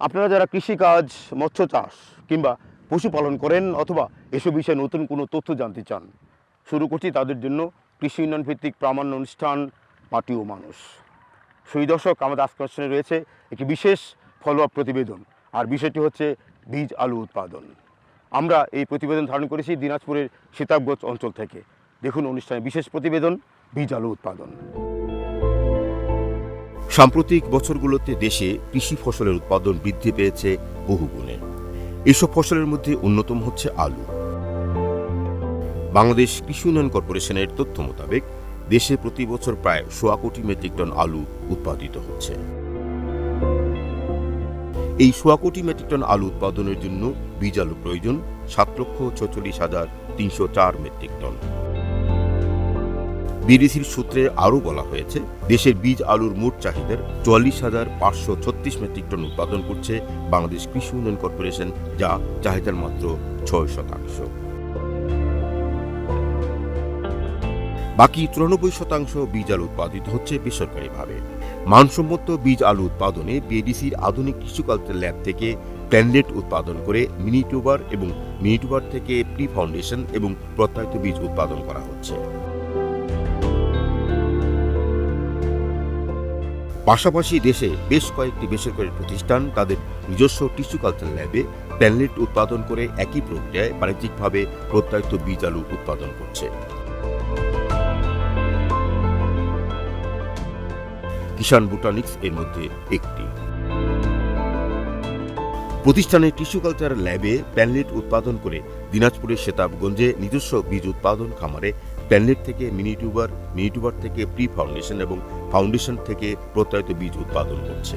আপনারা যারা কৃষিকাজ, মৎস্য চাষ কিংবা পশুপালন করেন অথবা এসব বিষয়ে নতুন কোনো তথ্য জানতে চান, শুরু করছি তাদের জন্য কৃষি উন্নয়ন ভিত্তিক প্রামাণ্য অনুষ্ঠান মাটি ও মানুষ। সেই দর্শক, আমাদের আজকের অনুষ্ঠানে রয়েছে একটি বিশেষ ফলো আপ প্রতিবেদন, আর বিষয়টি হচ্ছে বীজ আলু উৎপাদন। আমরা এই প্রতিবেদন ধারণ করেছি দিনাজপুরের সীতাবগঞ্জ অঞ্চল থেকে। দেখুন অনুষ্ঠানের বিশেষ প্রতিবেদন, বীজ আলু উৎপাদন। সাম্প্রতিক বছরগুলোতে দেশে কৃষি ফসলের উৎপাদন বৃদ্ধি পেয়েছে বহুগুণে। এসব ফসলের মধ্যে অন্যতম হচ্ছে আলু। বাংলাদেশ কৃষি উন্নয়ন কর্পোরেশনের তথ্য মোতাবেক দেশে প্রতি বছর প্রায় ১.৫ কোটি মেট্রিক টন আলু উৎপাদিত হচ্ছে। এই ১.৫ কোটি মেট্রিক টন আলু উৎপাদনের জন্য বীজ আলু প্রয়োজন ৭,৪৬,৩০৪ মেট্রিক টন। বিডিসির সূত্রে আরও বলা হয়েছে, দেশের বীজ আলুর মোট চাহিদার ৪৪,৫৩৬ মেট্রিক টন উৎপাদন করছে বাংলাদেশ কৃষি উন্নয়ন কর্পোরেশন, যা চাহিদার মাত্র ৬%। বাকি ৯৪% বীজ আলু উৎপাদিত হচ্ছে বেসরকারিভাবে। মানসম্মত বীজ আলু উৎপাদনে বিডিসির আধুনিক টিস্যু কালচার ল্যাব থেকে প্ল্যানলেট উৎপাদন করে মিনি টিউবার এবং মিনি টিউবার থেকে প্রি ফাউন্ডেশন এবং প্রত্যায়িত বীজ উৎপাদন করা হচ্ছে। পাশাপাশি দেশে বেশ কয়েকটি বেসরকারি প্রতিষ্ঠান তাদের নিজস্ব টিস্যু কালচার ল্যাবে প্ল্যানলেট উৎপাদন করে একই প্রক্রিয়ায় বাণিজ্যিকভাবে প্রত্যায়িত বীজ আলু উৎপাদন করছে। কিষাণ বোটানিক্স এর মধ্যে একটি প্রতিষ্ঠানের টিস্যু কালচার ল্যাবে প্ল্যানলেট উৎপাদন করে দিনাজপুরের সীতাবগঞ্জে নিজস্ব বীজ উৎপাদন খামারে প্ল্যানলেট থেকে মিনি টিউবার থেকে প্রি ফাউন্ডেশন এবং ফাউন্ডেশন থেকে প্রত্যায়িত বীজ উৎপাদন করছে।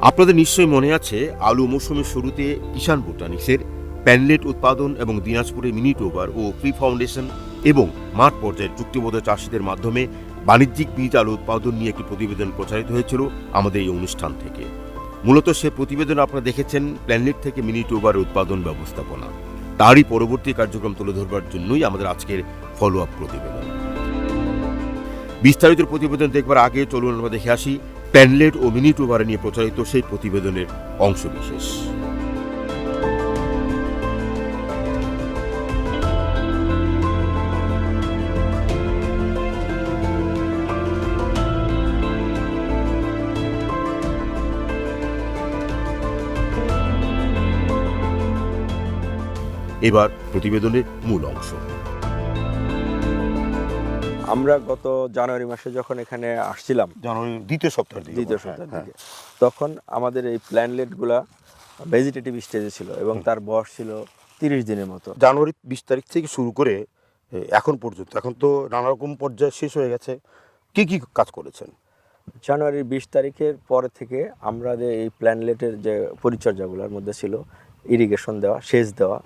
আপনাদের নিশ্চয়ই মনে আছে, আলু মৌসুমের শুরুতে কিষাণ বোটানিক্সের প্ল্যানলেট উৎপাদন এবং দিনাজপুরে মিনি টিউবার ও প্রি ফাউন্ডেশন এবং মাঠ পর্যায়ের চুক্তিবদ্ধ চাষিদের মাধ্যমে বাণিজ্যিক বীজ আলু উৎপাদন নিয়ে একটি প্রতিবেদন প্রচারিত হয়েছিল আমাদের এই অনুষ্ঠান থেকে। মূলত সে প্রতিবেদন আপনারা দেখেছেন প্ল্যানলেট থেকে মিনি টিউবার উৎপাদন ব্যবস্থাপনা। তারই পরবর্তী কার্যক্রম তুলে ধরবার জন্যই আমাদের আজকের ফলো আপ প্রতিবেদন। বিস্তারিত প্রতিবেদন দেখবার আগে চলুন আমরা দেখে আসি প্ল্যানলেট ও মিনি টিউবার নিয়ে প্রচারিত সেই প্রতিবেদনের অংশবিশেষ। এবার প্রতিবেদনের মূল অংশ। আমরা গত জানুয়ারি মাসে যখন এখানে আসছিলাম, জানুয়ারি দ্বিতীয় সপ্তাহের দিকে, তখন আমাদের এই প্ল্যানলেটগুলা ভেজিটেটিভ স্টেজে ছিল এবং তার বয়স ছিল 30 দিনের মতো। জানুয়ারি 20 তারিখ থেকে শুরু করে এখন পর্যন্ত, এখন তো নানা রকম পর্যায়ে শেষ হয়ে গেছে, কি কি কাজ করেছেন? জানুয়ারির 20 তারিখের পরে থেকে আমরা যে এই প্ল্যানলেটের যে পরিচর্যাগুলোর মধ্যে ছিল ইরিগেশন দেওয়া, সেচ দেওয়া,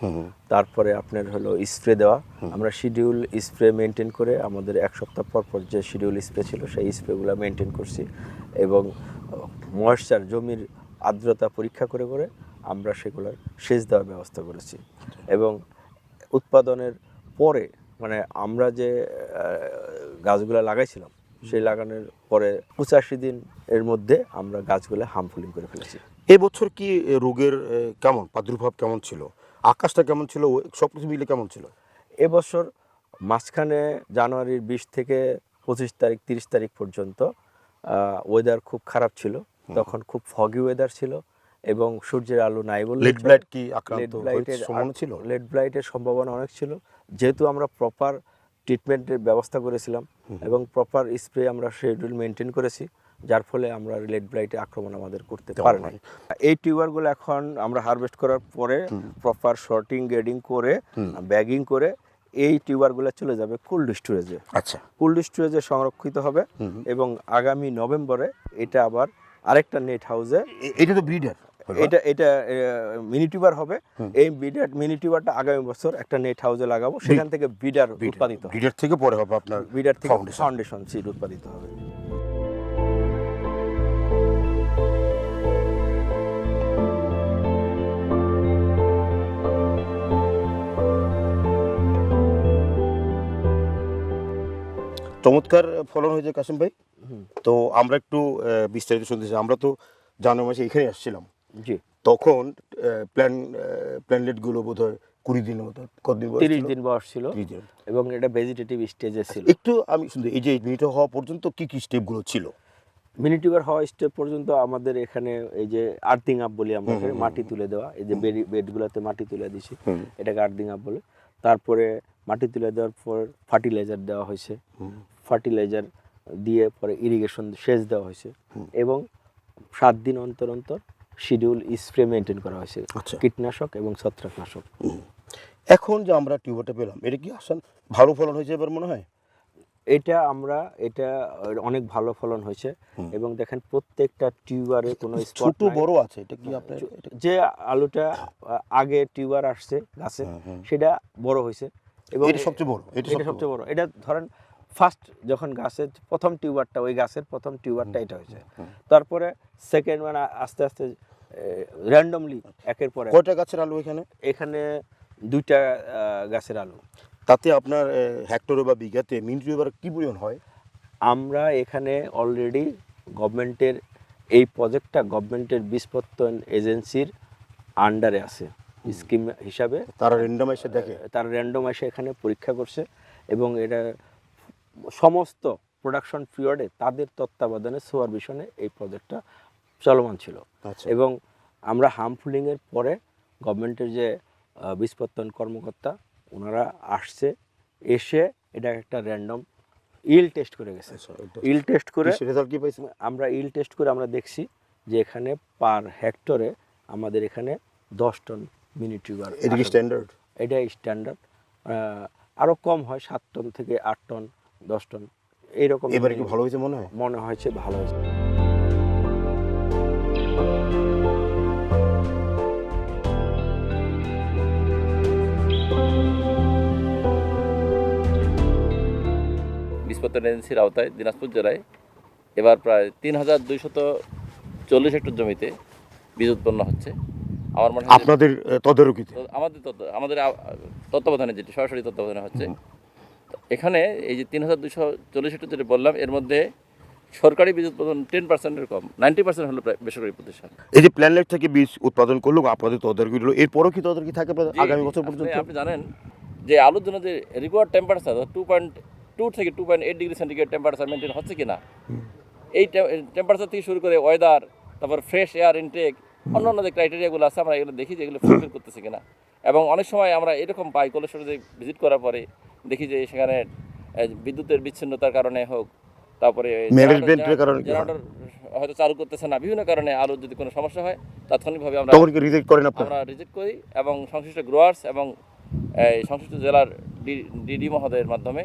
তারপরে আপনার হলো স্প্রে দেওয়া। আমরা শিডিউল স্প্রে মেনটেন করে আমাদের 1 সপ্তাহ পর পর যে শিডিউল স্প্রে ছিল সেই স্প্রেগুলো মেনটেন করছি এবং ময়েশ্চার, জমির আর্দ্রতা পরীক্ষা করে করে আমরা সেগুলোর সেচ দেওয়ার ব্যবস্থা করেছি। এবং উৎপাদনের পরে, মানে আমরা যে গাছগুলো লাগাইছিলাম সেই লাগানোর পরে 85 দিন এর মধ্যে আমরা গাছগুলো হার্মফুলিং করে ফেলেছি। এবছর কি রোগের কেমন প্রাদুর্ভাব কেমন ছিল, আকাশটা কেমন ছিল, সব কিছু মিলে কেমন ছিল? এবছর মাঝখানে জানুয়ারির 20 থেকে 25 তারিখ 30 তারিখ পর্যন্ত ওয়েদার খুব খারাপ ছিল। তখন খুব ফগি ওয়েদার ছিল এবং সূর্যের আলো নাই বলে লেড ব্লাইট কি আক্রান্ত হওয়ার সম্ভাবনা ছিল? লেড ব্লাইটের সম্ভাবনা অনেক ছিল, যেহেতু আমরা প্রপার ট্রিটমেন্টের ব্যবস্থা করেছিলাম এবং প্রপার স্প্রে আমরা শিডিউল মেনটেন করেছি, যার ফলে আমরা লেড ব্লাইটে আক্রমণ আমাদের করতে পারি না। এই টিউবারগুলো এখন আমরা হারভেস্ট করার পরে প্রপার শর্টিং, গ্রেডিং করে, ব্যাগিং করে এই টিউবারগুলো চলে যাবে কোল্ড স্টোরেজে। আচ্ছা, কোল্ড স্টোরেজে সংরক্ষিত হবে এবং আগামী নভেম্বরে এটা আবার আরেকটা নেট হাউসে, এটা তো ব্রিডার, এটা মিনি টিউবার হবে। এই মিনি টিউবারটা আগামী বছর একটা নেট হাউসে লাগাবো, সেখান থেকে ব্রিডার উৎপাদিত হবে। ব্রিডার থেকে পরে হবে আপনার ব্রিডার থেকে ফাউন্ডেশন সিড উৎপাদিত হবে। চমৎকার ফলন হয়েছে কাসিম ভাই। তো আমরা একটু বিস্তারিত শুনতে চাই। আমরা তো জানুয়ারি মাসে এখানে আসছিলাম, জি তখন প্ল্যানলেটগুলো বোধ হয় 20 দিনের মতো, কতদিন বয়স 30 ছিল? দিন বয়স ছিল 30 দিন। এবং এটা ভেজিটেটিভ স্টেজে ছিল। একটু আমি শুনতে, এই যে মিনিট হওয়া পর্যন্ত কি কি স্টেপগুলো ছিল? মিনিটিভার হওয়া স্টেপ পর্যন্ত আমাদের এখানে এই যে আর্থিং আপ বলি আমরা, মাটি তুলে দেওয়া, এই যে বেডগুলোতে মাটি তুলে দিছি, এটাকে আর্থিং আপ বলে। তারপরে মাটি তুলে দেওয়ার পর ফার্টিলাইজার দেওয়া হয়েছে, ফার্টিলাইজার দিয়ে পরে ইরিগেশন সেচ দেওয়া হয়েছে এবং 7 দিন অন্তর অন্তর শিডিউল স্প্রে মেনটেন করা হয়েছে, আচ্ছা। কীটনাশক এবং ছত্রাকনাশক। এখন যে আমরা টিউবারটা পেলাম, এটা কি আসলে ভালো ফলন হয়েছে এবার মনে হয়? এটা অনেক ভালো ফলন হয়েছে এবং দেখেন প্রত্যেকটা টিউবারে কোনো স্পট ছোট বড় আছে, এটা কি আপনার? যে আলুটা আগে টিউবার আসছে গাছে সেটা বড় হয়েছে এবং এটা সবচেয়ে বড়, এটা সবচেয়ে বড়। এটা ধরেন ফার্স্ট যখন গাছের প্রথম টিউবারটা, ওই গাছের প্রথম টিউবারটা এটা হয়েছে, তারপরে সেকেন্ড মানে আস্তে আস্তে র্যান্ডমলি একের পর এক। কয়টা গাছের আলু এখানে? এখানে 2টা গাছের আলু। তাতে আপনার হেক্টরে বা বিঘাতে মিনিট এবার কি পরিমাণ হয়? আমরা এখানে অলরেডি গভর্নমেন্টের এই প্রজেক্টটা গভর্নমেন্টের বীজপত্তন এজেন্সির আন্ডারে আছে স্কিম হিসাবে। তারা র্যান্ডমাইজে দেখে, তারা র্যান্ডমাইজে এখানে পরীক্ষা করছে এবং এটা সমস্ত প্রোডাকশন পিরিয়ডে তাদের তত্ত্বাবধানে সুপারভিশনে এই প্রজেক্টটা চলমান ছিল। আচ্ছা। এবং আমরা হার্মফুলিংয়ের পরে গভর্নমেন্টের যে বীজপত্তন কর্মকর্তা ওনারা আসছে, এসে এটা একটা র্যান্ডম ইল টেস্ট করে গেছে। ইল টেস্ট করে রেজাল্ট কি পাইছে? আমরা ইল টেস্ট করে আমরা দেখছি যে এখানে পার হেক্টরে আমাদের এখানে 10 টন মিনি টিউবার। এটা কি স্ট্যান্ডার্ড? এটা স্ট্যান্ডার্ড। আরও কম হয় 7 টন থেকে 8 টন 10 টন এইরকম। এবারে কি ভালো হয়েছে মনে হয়? মনে হয়েছে ভালো হয়েছে। বীজপত্তন এজেন্সির আওতায় দিনাজপুর জেলায় এবার প্রায় 3240 হেক্টর জমিতে বীজ উৎপন্ন হচ্ছে। আমার মনে হয় আপনাদের তদারকিতে? আমাদের তত্ত্বাবধানে, যেটি সরাসরি তত্ত্বাবধানে হচ্ছে। তো এখানে এই যে 3240 হেক্টর যেটা বললাম, এর মধ্যে সরকারি বীজ উৎপাদন 10%-এর কম, 90% হলো প্রায় বেসরকারি প্রতিষ্ঠান। এই যে প্ল্যানলেট থেকে বীজ উৎপাদন করলো, আপনাদের তদারকি হলো, এরপরও কি তদারকি থাকে আগামী বছর পর্যন্ত? আপনি জানেন যে আলুর জন্য যে রিকোয়ার্ড টেম্পারেচার 2.2 থেকে 2.8 ডিগ্রি সেন্টিগ্রেড টেম্পারেচার মেনটেন হচ্ছে কিনা, এই টেম্পারেচার থেকে শুরু করে ওয়েদার, তারপর ফ্রেশ এয়ার ইনটেক, অন্যান্য যে ক্রাইটেরিয়াগুলো আছে আমরা এগুলো দেখি যে এগুলো ফুলফিল করতেছে কিনা। এবং অনেক সময় আমরা এরকম পাই, কলেশ্বরে ভিজিট করার পরে দেখি যে সেখানে বিদ্যুতের বিচ্ছিন্নতার কারণে হোক, তারপরে ম্যানেজমেন্টের কারণে জেনারেটর হয়তো চালু করতেছে না, বিভিন্ন কারণে আলুর যদি কোনো সমস্যা হয় তাৎক্ষণিকভাবে আমরা রিজেক্ট করেন আপনারা? আমরা রিজেক্ট করি এবং সংশ্লিষ্ট গ্রোয়ার্স এবং এই সংশ্লিষ্ট জেলার ডিডি মহোদয়ের মাধ্যমে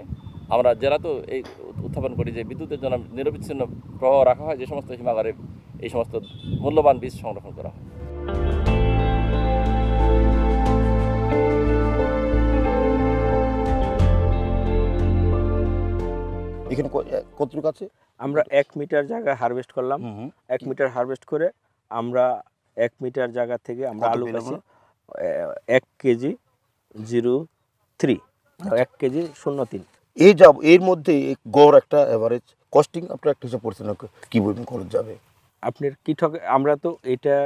আমরা জেলাতেও এই উত্থাপন করি যে বিদ্যুতের জন্য নিরবিচ্ছিন্ন প্রবাহ রাখা হয়, যে সমস্ত হিমাগারে এই সমস্ত মূল্যবান বীজ সংরক্ষণ করা হয়। এখানে কতটুকু আছে? আমরা 1 মিটার জায়গা হারভেস্ট করলাম। 1 মিটার হারভেস্ট করে আমরা 1 মিটার জায়গা থেকে আমরা কত আলু পেলাম পাচ্ছি 1 কেজি 03, 1 কেজি 03। এই যাব এর মধ্যে গড় একটা এভারেজ কস্টিং আপনার একটা হিসাব করছেন, কি বলবেন খরচ যাবে আপনার কীটক, আমরা তো এটা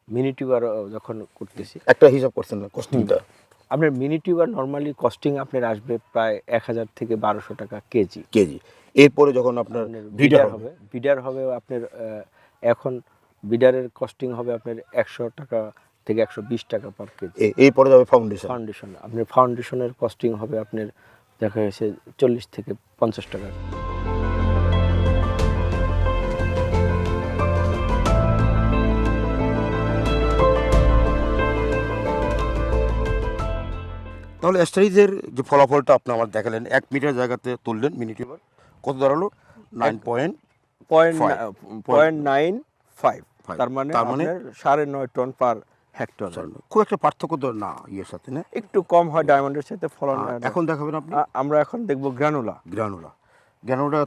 মিনি টিউবার যখন করতেছি একটা হিসাব করছেন না কস্টিংটা? আপনার মিনি টিউবার নর্মালি কস্টিং আপনার আসবে প্রায় 1000 থেকে 1200 টাকা কেজি। এরপরে যখন আপনার বিডার হবে আপনার এখন বিডারের কস্টিং হবে আপনার 100 টাকা থেকে 120 টাকা পার কেজি। এরপরে যাবে ফাউন্ডেশন। আপনার ফাউন্ডেশনের কস্টিং হবে আপনার দেখা গেছে 40 থেকে 50 টাকা। তাহলে অ্যাস্টারিজের যে ফলাফলটা আপনি আমার দেখালেন, 1 মিটার জায়গাতে তুললেন মিনি টিউবার, কত দাঁড়ালো? 9.95। তার মানে আপনার 9.5 টন পার হেক্টর। খুব একটা পার্থক্য তো না ইয়ের সাথে, না? একটু কম হয় ডায়মন্ডের সাথে ফলন। এখন দেখাবেন আপনি? আমরা এখন দেখব গ্রানুলা।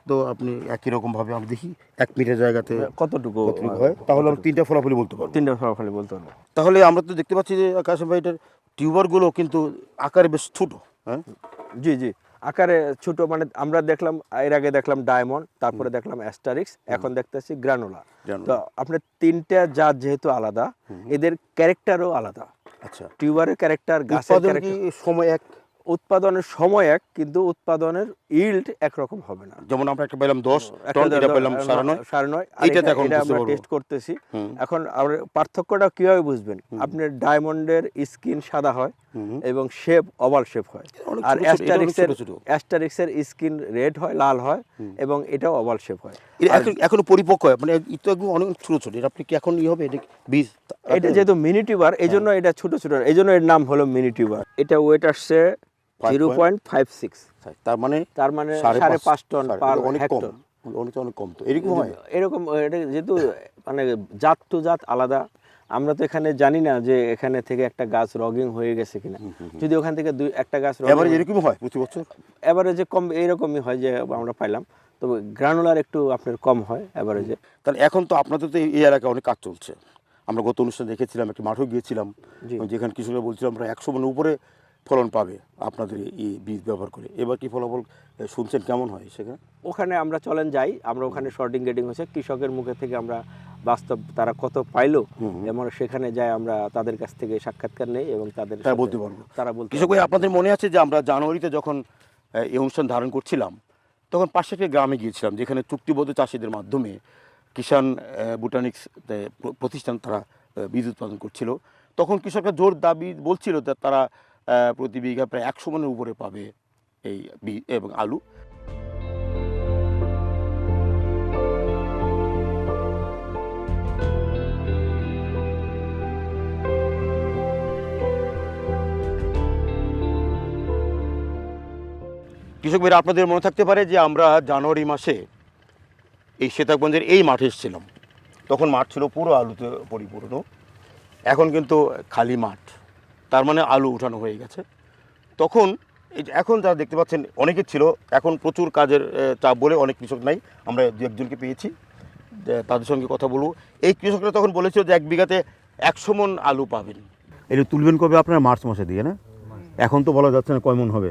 তো আপনি একই রকম ভাবে আমরা দেখি 1 মিটার জায়গাতে কতটুকু হয়, তাহলে আমরা 3টা ফলাফলই বলতে পারবো। 3টা ফলাফলই বলতে পারবো। তাহলে আমরা তো দেখতে পাচ্ছি যে কাশেম ভাই, এটার টিউবারগুলো কিন্তু আকারে বেশ ছোট। হ্যাঁ জি জি, আকারে ছোট, মানে আমরা দেখলাম এর আগে দেখলাম ডায়মন্ড, তারপরে দেখলাম অ্যাস্টারিক্স, এখন দেখতেছি গ্রানুলা। তো আপনার তিনটা জাত যেহেতু আলাদা, এদের ক্যারেক্টারও আলাদা। আচ্ছা, টিউবারের ক্যারেক্টার, গাছের উৎপাদন কি ক্যারেক্টার, সময় এক? উৎপাদনের সময় এক, কিন্তু উৎপাদনের ইল্ড একরকম হবে না। যেমন আমরা একটা পেলাম 10 টন, এটা পেলাম 9.5। 9.5, এইটাতে এখন এটা বুঝতে আমরা পারবো। টেস্ট করতেছি। এখন আমরা পার্থক্যটা কিভাবে বুঝবেন? আপনার ডায়মন্ডের স্কিন সাদা হয় এবং শেপ ওভাল শেপ হয়, অনেক আর ছোট ছোট, এটা অনেক ছোট ছোট। অ্যাস্টারিক্সের স্কিন রেড হয়, লাল হয়, এবং এটাও ওভাল শেপ হয়। এটা এখনো পরিপক্ক হয়, মানে এটা একদম অনেক ছোট ছোট। এটা আপনি কি এখন ই হবে, এটা কি বীজ? এটা যেহেতু মিনি টিউবার, এই জন্য এটা ছোট ছোট, এই জন্য এর নাম হলো মিনি টিউবার। এটা ওয়েট আসছে 0.56, তার মানে তার মানে 5.5 টন পার অনেক কম, হেক্টর। অনেক কম। তো এরকম হয়? এরকম এটা যেহেতু মানে জাত টু জাত আলাদা, আমরা তো এখানে জানি না যে এখানে থেকে একটা গাছ রগিং হয়ে গেছে কিনা। যদি ওখান থেকে একটা গাছ এবারে এরকম হয় প্রতি বছর? এভারেজে কম এইরকমই হয় যে আমরা পাইলাম, তবে গ্রানুলার একটু আপনার কম হয় এভারেজে। তাহলে এখন তো আপনাদের তো এই এলাকায় অনেক কাজ চলছে। আমরা গত অনুষ্ঠানে দেখেছিলাম, একটা মাঠেও গিয়েছিলাম, যেখানে কৃষকরা বলছিলাম আমরা 100 মনের উপরে ফলন পাবে আপনাদের এই বীজ ব্যবহার করে। এবার কি ফলাফল শুনছেন, কেমন হয় সেখানে? ওখানে আমরা চলেন যাই, আমরা ওখানে শর্টিং গেটিং হচ্ছে, কৃষকের মুখে থেকে আমরা বাস্তব তারা কত পাইলো, এবং সেখানে যাই আমরা তাদের কাছ থেকে সাক্ষাৎকার নেই এবং তাদের বলতে পারবো। তারা বলতে কৃষক ভাই, আপনাদের মনে আছে যে আমরা জানুয়ারিতে যখন এই অনুষ্ঠান ধারণ করছিলাম, তখন পাশে একটা গ্রামে গিয়েছিলাম, যেখানে চুক্তিবদ্ধ চাষিদের মাধ্যমে কিষাণ বোটানিক্স প্রতিষ্ঠান তারা বীজ উৎপাদন করছিল। তখন কৃষকরা জোর দাবি বলছিল যে তারা প্রতি বিঘা প্রায় 100 মনের উপরে পাবে এই বীজ এবং আলু। কৃষক ভাইরা, আপনাদের মনে থাকতে পারে যে আমরা জানুয়ারি মাসে এই সীতাকুণ্ডের এই মাঠে এসেছিলাম। তখন মাঠ ছিল পুরো আলুতে পরিপূর্ণ, এখন কিন্তু খালি মাঠ, তার মানে আলু উঠানো হয়ে গেছে। তখন এখন যারা দেখতে পাচ্ছেন অনেকে ছিল, এখন প্রচুর কাজের চাপ বলে অনেক কৃষক নাই, আমরা দু একজনকে পেয়েছি, তাদের সঙ্গে কথা বলবো। এই কৃষকরা তখন বলেছিল যে 1 বিঘাতে 100 মন আলু পাবেন। এটা তুলবেন কবে আপনারা? মার্চ মাসে দিয়ে না? এখন তো বলা যাচ্ছে না কয় মন হবে।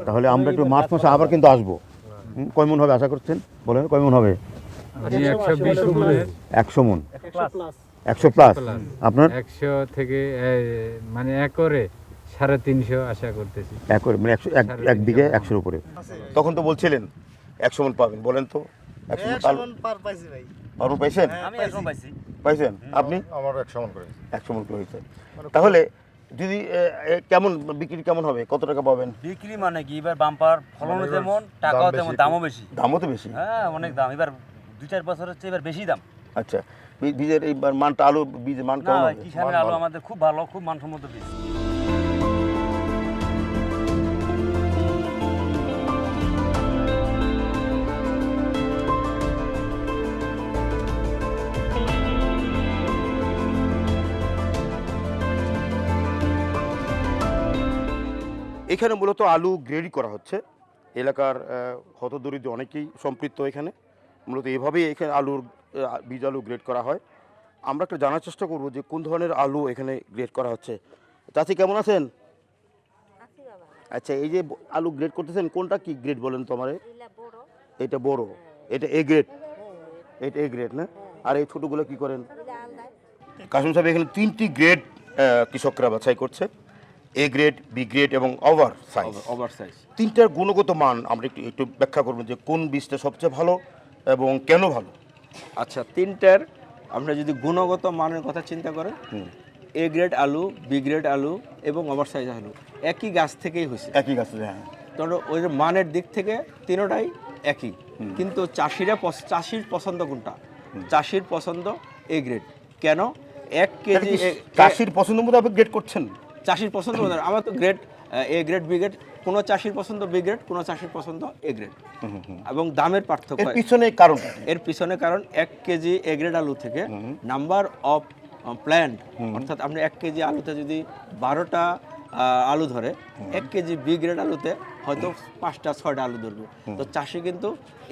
তাহলে আমরা একটু মার্চ মাসে আবার কিন্তু আসবো। কয় মন হবে আশা করছেন, বলেন কয় মন হবে? 100 মন, 100 প্লাস। আপনার 100 থেকে মানে একরে 350 আশা করতেছি। একরে মানে 1 বিঘে 100-এর উপরে। তখন তো বলছিলেন 100 মন পাবেন, বলেন তো 100 মন পার পাইছি ভাই? পার পাইছেন? আমি 100 পাইছি। পাইছেন আপনি? আমার 100 মন করে। 100 মন করে হয়েছে। তাহলে যদি কেমন বিক্রি কেমন হবে, কত টাকা পাবেন? বিক্রি মানে কি এবার বাম্পার ফলনও তেমন, টাকাও তেমন, দামও বেশি। দামও তো বেশি। হ্যাঁ, অনেক দাম। এবার 2-4 বছর হচ্ছে এবার বেশি দাম। আচ্ছা, বীজের এইবার মানটা, আলু বীজের মান না, কেমন হবে? কিষানের আলু আমাদের খুব ভালো, খুব মানসম্মত বীজ। এখানে মূলত আলু গ্রেড করা হচ্ছে। এলাকার হতদরিদ্র অনেকেই সম্পৃক্ত এখানে। মূলত এভাবেই এখানে আলুর বীজ আলু গ্রেড করা হয়। আমরা একটু জানার চেষ্টা করব যে কোন ধরনের আলু এখানে গ্রেড করা হচ্ছে। চাচি কেমন আছেন? আচ্ছা, এই যে আলু গ্রেড করতেছেন, কোনটা কি গ্রেড বলেন তো আমারে? এটা বড়, এটা এ গ্রেড, এটা এ গ্রেড না? আর এই ছোটগুলো কি করেন? কাসিম সাহেব, এখানে 3টি গ্রেড কৃষকরা বাছাই করছে, এ গ্রেড, বি গ্রেড এবং ওভার সাইজ। 3টার গুণগত মান আমরা একটু ব্যাখ্যা করবো যে কোন বীজটা সবচেয়ে ভালো এবং কেন ভালো। আচ্ছা, 3টার আমরা যদি গুণগত মানের কথা চিন্তা করেন, এ গ্রেড আলু, বি গ্রেড আলু এবং ওভার সাইজ আলু একই গাছ থেকেই হয়েছে, একই গাছ। হ্যাঁ, কারণ ওই মানের দিক থেকে তিনটাই একই, কিন্তু চাষির পছন্দ কোনটা? চাষির পছন্দ এ গ্রেড। কেন? 1 কেজি চাষির পছন্দ মতো আপনি গ্রেড করছেন? চাষির পছন্দ আমার তো grade A grade, B grade, কোনো চাষির পছন্দ বি গ্রেড, কোনো চাষির পছন্দ এ গ্রেড, এবং দামের পার্থক্য। এর পিছনে কারণ? এর পিছনে কারণ 1 কেজি এ গ্রেড আলু থেকে নাম্বার অফ প্ল্যান্ট, অর্থাৎ আপনি 1 কেজি আলুতে যদি 12টা আলু ধরে 1 কেজি বি গ্রেড আলুতে হয়তো 5টা 6টা আলু ধরবে। তো চাষি কিন্তু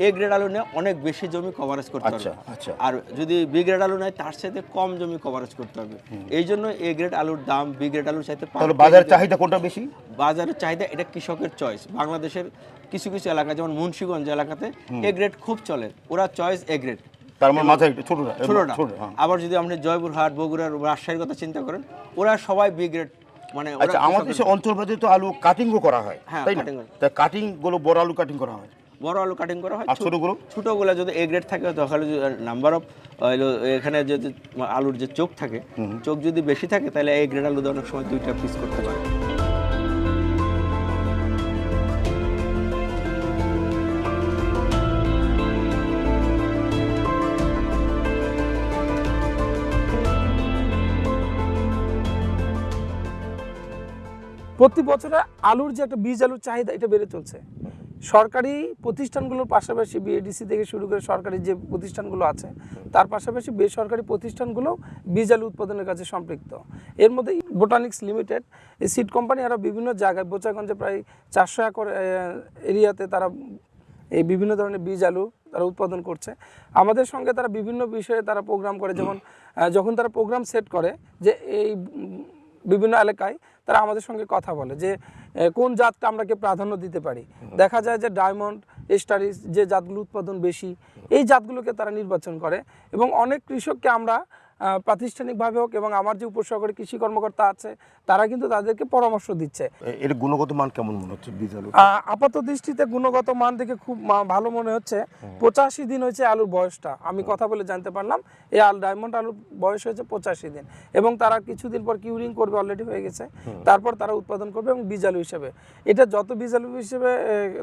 এ গ্রেড আলু নিয়ে অনেক বেশি জমি কভারেজ করতে পারবে। আচ্ছা। আর যদি বি গ্রেড আলু নেয় তার সাথে কম জমি কভারেজ করতে হবে। এই জন্য এ গ্রেড আলুর দাম বি গ্রেড আলুর চাইতে তাহলে বাজারের চাহিদা কোনটা বেশি? বাজারের চাহিদা এটা কৃষকের চয়েস। বাংলাদেশের কিছু কিছু এলাকা যেমন মুন্সিগঞ্জ এলাকাতে এ গ্রেড খুব চলে, ওরা চয়েস এ গ্রেড, তার মানে মাথায় ছোটটা। আবার যদি আপনি জয়পুরহাট, বগুড়ার, রাজশাহীর কথা চিন্তা করেন, ওরা সবাই বি গ্রেড। মানে আচ্ছা, আমাদের দেশে অঞ্চলভেদে তো আলু কাটিংও করা হয়, হ্যাঁ, তাই না? cutting হয়। তা কাটিং গুলো বড় আলু কাটিং করা হয়, বড় আলু কাটিং করা হয়, আর ছোটগুলো ছোটগুলো যদি এ গ্রেড থাকে তাহলে নাম্বার অফ এখানে যদি আলুর যে চোখ থাকে, চোখ যদি বেশি থাকে তাহলে এ গ্রেড আলু অনেক সময় 2টা পিস করতে পারে। প্রতি বছরে আলুর যে একটা বীজ আলুর চাহিদা এটা বেড়ে চলছে। সরকারি প্রতিষ্ঠানগুলোর পাশাপাশি বিএডিসি থেকে শুরু করে সরকারি যে প্রতিষ্ঠানগুলো আছে তার পাশাপাশি বেসরকারি প্রতিষ্ঠানগুলো বীজ আলু উৎপাদনের কাছে সম্পৃক্ত। এর মধ্যে বোটানিক্স লিমিটেড, এই সিড কোম্পানি, আরও বিভিন্ন জায়গায় বোচাগঞ্জে প্রায় 400 একর এরিয়াতে তারা এই বিভিন্ন ধরনের বীজ আলু তারা উৎপাদন করছে। আমাদের সঙ্গে তারা বিভিন্ন বিষয়ে তারা প্রোগ্রাম করে, যেমন যখন তারা প্রোগ্রাম সেট করে যে এই বিভিন্ন এলাকায় তারা আমাদের সঙ্গে কথা বলে যে কোন জাতটা আমরাকে প্রাধান্য দিতে পারি। দেখা যায় যে ডায়মন্ড, এস্টারিস যে জাতগুলো উৎপাদন বেশি, এই জাতগুলোকে তারা নির্বাচন করে। এবং অনেক কৃষককে আমরা প্রাতিষ্ঠানিকভাবে হোক এবং আমার যে উপসহকারী কৃষি কর্মকর্তা আছে তারা কিন্তু তাদেরকে পরামর্শ দিচ্ছে। এর গুণগত মান কেমন মনে হচ্ছে বীজ আলু? আপাত দৃষ্টিতে গুণগত মান দেখে খুব ভালো মনে হচ্ছে। 85 দিন হয়েছে আলুর বয়সটা, আমি কথা বলে জানতে পারলাম এই ডায়মন্ড আলুর বয়স হয়েছে 85 দিন, এবং তারা কিছুদিন পর কিউরিং করবে, অলরেডি হয়ে গেছে, তারপর তারা উৎপাদন করবে এবং বীজ আলু হিসেবে। এটা যত বীজ আলু হিসেবে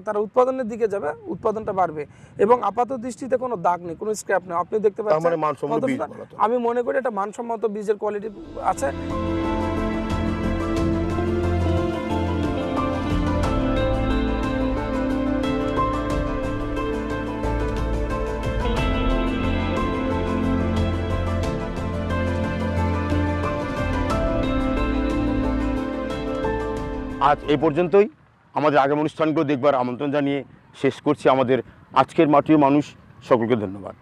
তারা উৎপাদনের দিকে যাবে, উৎপাদনটা বাড়বে এবং আপাত দৃষ্টিতে কোনো দাগ নেই, কোনো স্ক্র্যাপ নেই। আপনি দেখতে পাচ্ছেন, আমি মনে করি এটা মানসম্মত বীজের কোয়ালিটি আছে। আজ এই পর্যন্তই। আমাদের আগামী অনুষ্ঠানগুলো দেখবার আমন্ত্রণ জানিয়ে শেষ করছি আমাদের আজকের মাটিও মানুষ। সকলকে ধন্যবাদ।